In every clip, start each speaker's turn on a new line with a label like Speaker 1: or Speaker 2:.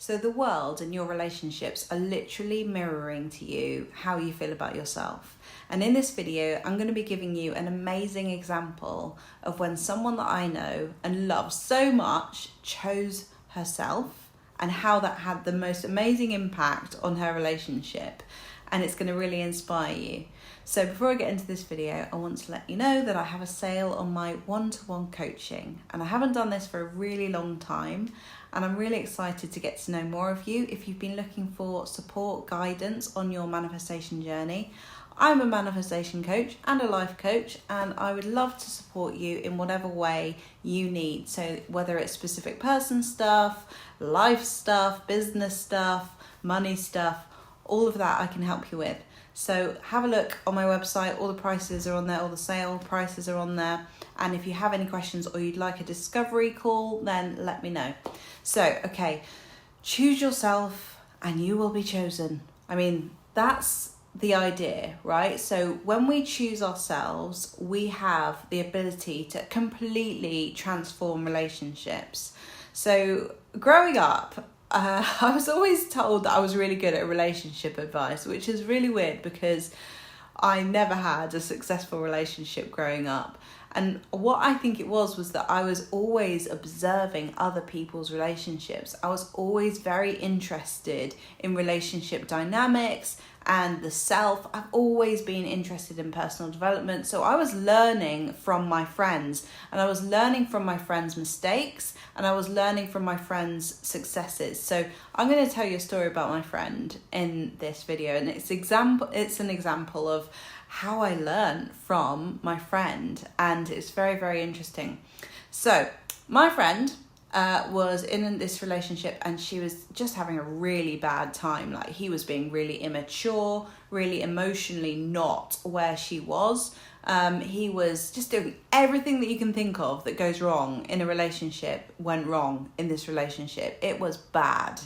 Speaker 1: So the world and your relationships are literally mirroring to you how you feel about yourself. And in this video, I'm going to be giving you an amazing example of when someone that I know and love so much chose herself and how that had the most amazing impact on her relationship. And it's going to really inspire you. So before I get into this video, I want to let you know that I have a sale on my one-to-one coaching, and I haven't done this for a really long time, and I'm really excited to get to know more of you. If you've been looking for support, guidance on your manifestation journey, I'm a manifestation coach and a life coach, and I would love to support you in whatever way you need. So whether it's specific person stuff, life stuff, business stuff, money stuff, all of that I can help you with. So have a look on my website, all the prices are on there, all the sale prices are on there. And if you have any questions or you'd like a discovery call, then let me know. So, okay, choose yourself and you will be chosen. I mean, that's the idea, right? So when we choose ourselves, we have the ability to completely transform relationships. So growing up, I was always told that I was really good at relationship advice, which is really weird because I never had a successful relationship growing up. And what I think it was that I was always observing other people's relationships. I was always very interested in relationship dynamics and the self. I've always been interested in personal development. So I was learning from my friends, and I was learning from my friends' mistakes, and I was learning from my friends' successes. So I'm going to tell you a story about my friend in this video, and it's an example of how I learned from my friend, and it's very, very interesting. So my friend was in this relationship, and she was just having a really bad time. Like, he was being really immature, really emotionally not where she was. He was just doing everything that you can think of that goes wrong in a relationship went wrong in this relationship. It was bad.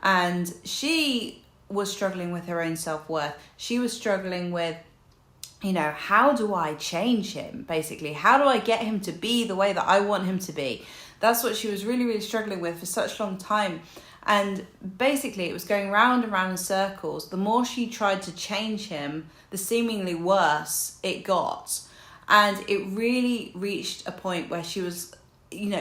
Speaker 1: And she was struggling with her own self-worth. She was struggling with, how do I change him, basically? How do I get him to be the way that I want him to be? That's what she was really, really struggling with for such a long time. And basically it was going round and round in circles. The more she tried to change him, the seemingly worse it got. And it really reached a point where she was,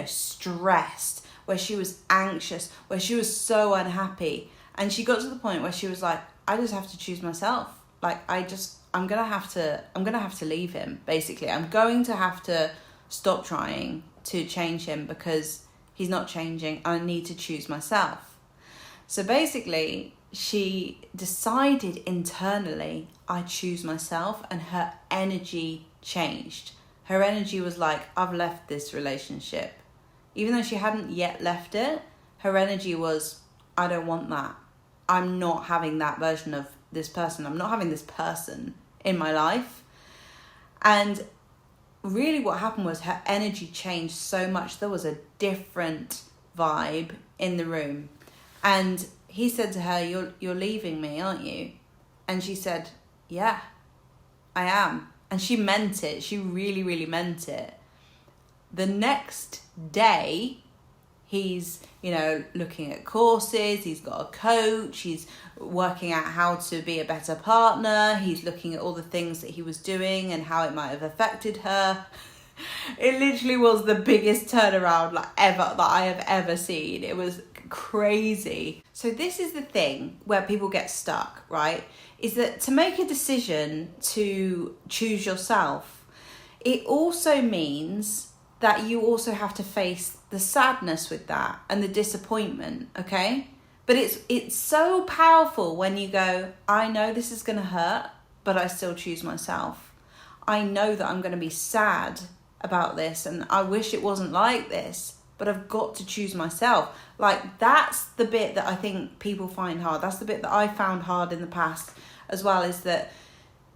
Speaker 1: stressed, where she was anxious, where she was so unhappy. And she got to the point where she was like, I just have to choose myself. Like, I'm gonna have to leave him, basically. I'm going to have to stop trying to change him because he's not changing. I need to choose myself. So basically, she decided internally, I choose myself, and her energy changed. Her energy was like, I've left this relationship. Even though she hadn't yet left it, her energy was, I don't want that. I'm not having that version of this person. I'm not having this person in my life. And really what happened was her energy changed so much. There was a different vibe in the room. And he said to her, you're leaving me, aren't you? And she said, yeah, I am. And she meant it. She really, really meant it. The next day, he's, looking at courses, he's got a coach, he's working out how to be a better partner, he's looking at all the things that he was doing and how it might have affected her. It literally was the biggest turnaround that I have ever seen. It was crazy. So this is the thing where people get stuck, right? Is that to make a decision to choose yourself, it also means that you also have to face the sadness with that and the disappointment, okay? But it's so powerful when you go, I know this is gonna hurt, but I still choose myself. I know that I'm gonna be sad about this and I wish it wasn't like this, but I've got to choose myself. Like, that's the bit that I think people find hard. That's the bit that I found hard in the past as well, is that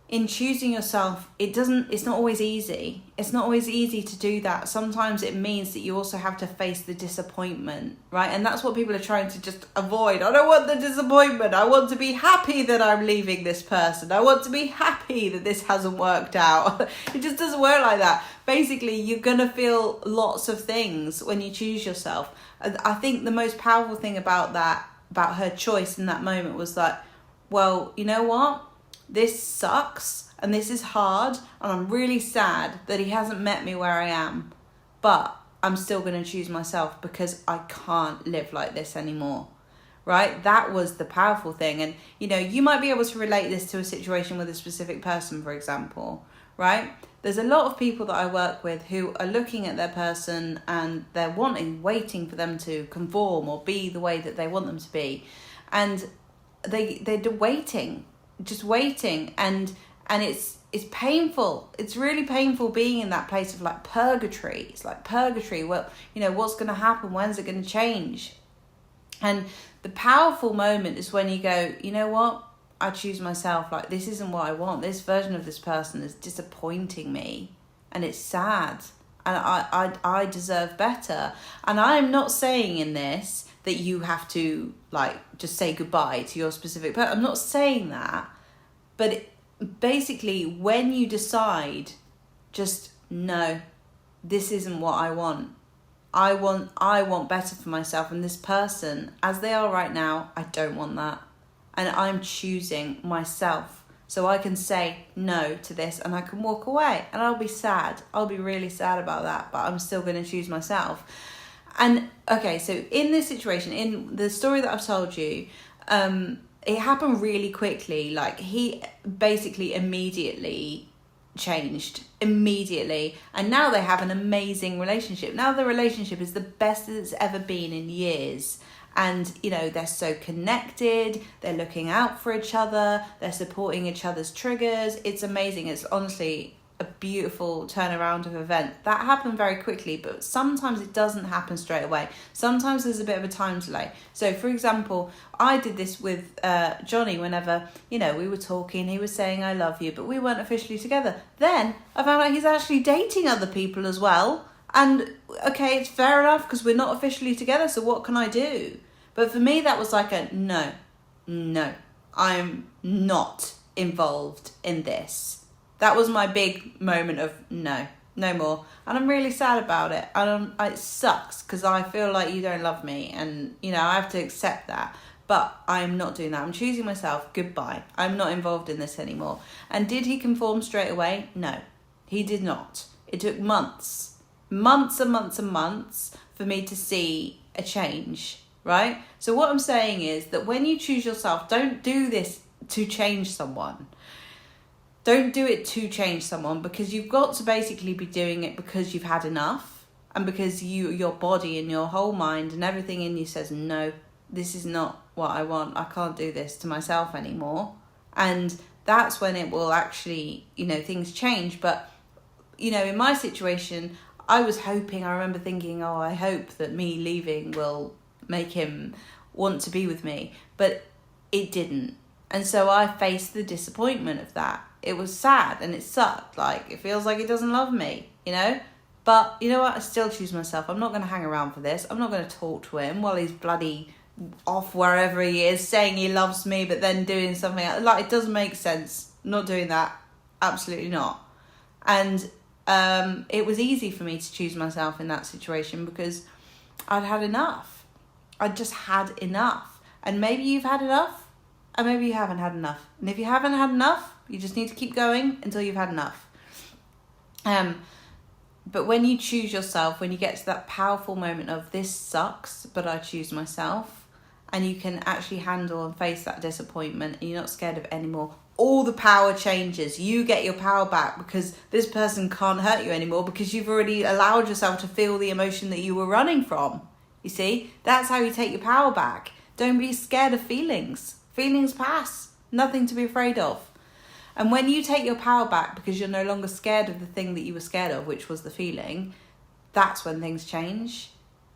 Speaker 1: in choosing yourself, it's not always easy. It's not always easy to do that. Sometimes it means that you also have to face the disappointment, right? And that's what people are trying to just avoid. I don't want the disappointment. I want to be happy that I'm leaving this person. I want to be happy that this hasn't worked out. It just doesn't work like that. Basically, you're going to feel lots of things when you choose yourself. I think the most powerful thing about that about her choice in that moment was like, well, you know what? This sucks and this is hard and I'm really sad that he hasn't met me where I am. But I'm still going to choose myself because I can't live like this anymore. Right? That was the powerful thing. And, you know, you might be able to relate this to a situation with a specific person, for example, right? There's a lot of people that I work with who are looking at their person and they're waiting for them to conform or be the way that they want them to be. And they're waiting, just waiting. And it's painful. It's really painful being in that place of like purgatory. It's like purgatory. Well, you know, what's going to happen? When's it going to change? And the powerful moment is when you go, you know what? I choose myself. Like, this isn't what I want. This version of this person is disappointing me. And it's sad. And I deserve better. And I'm not saying in this that you have to, like, just say goodbye to your specific person. I'm not saying that. But basically, when you decide, just, no, this isn't what I want. I want better for myself, and this person, as they are right now, I don't want that. And I'm choosing myself. So I can say no to this and I can walk away, and I'll be sad. I'll be really sad about that, but I'm still going to choose myself. And okay, so in this situation, in the story that I've told you, it happened really quickly. Like, he basically immediately changed immediately, and now they have an amazing relationship. Now the relationship is the best that it's ever been in years, and you know, they're so connected, they're looking out for each other, they're supporting each other's triggers. It's amazing. It's honestly a beautiful turnaround of event that happened very quickly, but sometimes it doesn't happen straight away. Sometimes there's a bit of a time delay. So for example, I did this with Johnny. Whenever, you know, we were talking, he was saying I love you, but we weren't officially together. Then I found out he's actually dating other people as well, and okay, it's fair enough because we're not officially together, so what can I do? But for me, that was like a no, I'm not involved in this. That was my big moment of no more. And I'm really sad about it. And it sucks because I feel like you don't love me. And, you know, I have to accept that. But I'm not doing that. I'm choosing myself. Goodbye. I'm not involved in this anymore. And did he conform straight away? No, he did not. It took months and months for me to see a change, right? So what I'm saying is that when you choose yourself, don't do this to change someone. Don't do it to change someone, because you've got to basically be doing it because you've had enough, and because your body and your whole mind and everything in you says, no, this is not what I want. I can't do this to myself anymore. And that's when it will actually, you know, things change. But, you know, in my situation, I remember thinking, oh, I hope that me leaving will make him want to be with me. But it didn't. And so I faced the disappointment of that. It was sad and it sucked. Like, it feels like he doesn't love me, you know? But you know what? I still choose myself. I'm not going to hang around for this. I'm not going to talk to him while he's bloody off wherever he is, saying he loves me, but then doing something else. Like, it doesn't make sense. I'm not doing that. Absolutely not. And it was easy for me to choose myself in that situation because I'd had enough. I'd just had enough. And maybe you've had enough. And maybe you haven't had enough. And if you haven't had enough, you just need to keep going until you've had enough. But when you choose yourself, when you get to that powerful moment of this sucks, but I choose myself, and you can actually handle and face that disappointment, and you're not scared of it anymore, all the power changes. You get your power back because this person can't hurt you anymore because you've already allowed yourself to feel the emotion that you were running from. You see, that's how you take your power back. Don't be scared of feelings. Feelings pass. Nothing to be afraid of. And when you take your power back because you're no longer scared of the thing that you were scared of, which was the feeling, that's when things change,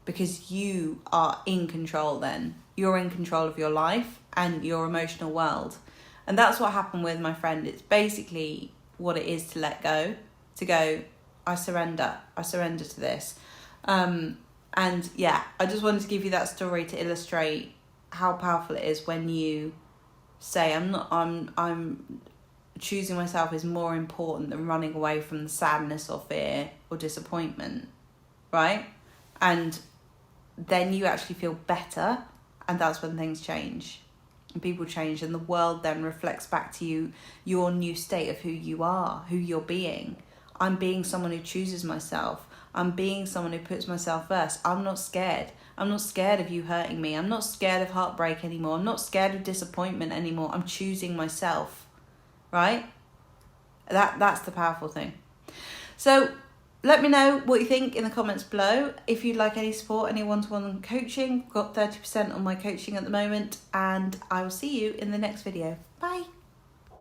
Speaker 1: because you are in control then. You're in control of your life and your emotional world. And that's what happened with my friend. It's basically what it is to let go, to go, I surrender to this. And yeah, I just wanted to give you that story to illustrate how powerful it is when you say, I'm choosing myself is more important than running away from the sadness or fear or disappointment, right? And then you actually feel better, And that's when things change and people change, and the world then reflects back to you your new state of who you are, who you're being. I'm being someone who chooses myself. I'm being someone who puts myself first. I'm not scared. I'm not scared of you hurting me. I'm not scared of heartbreak anymore. I'm not scared of disappointment anymore. I'm choosing myself, right? That's the powerful thing. So let me know what you think in the comments below. If you'd like any support, any one-to-one coaching, got 30% on my coaching at the moment, and I will see you in the next video. Bye.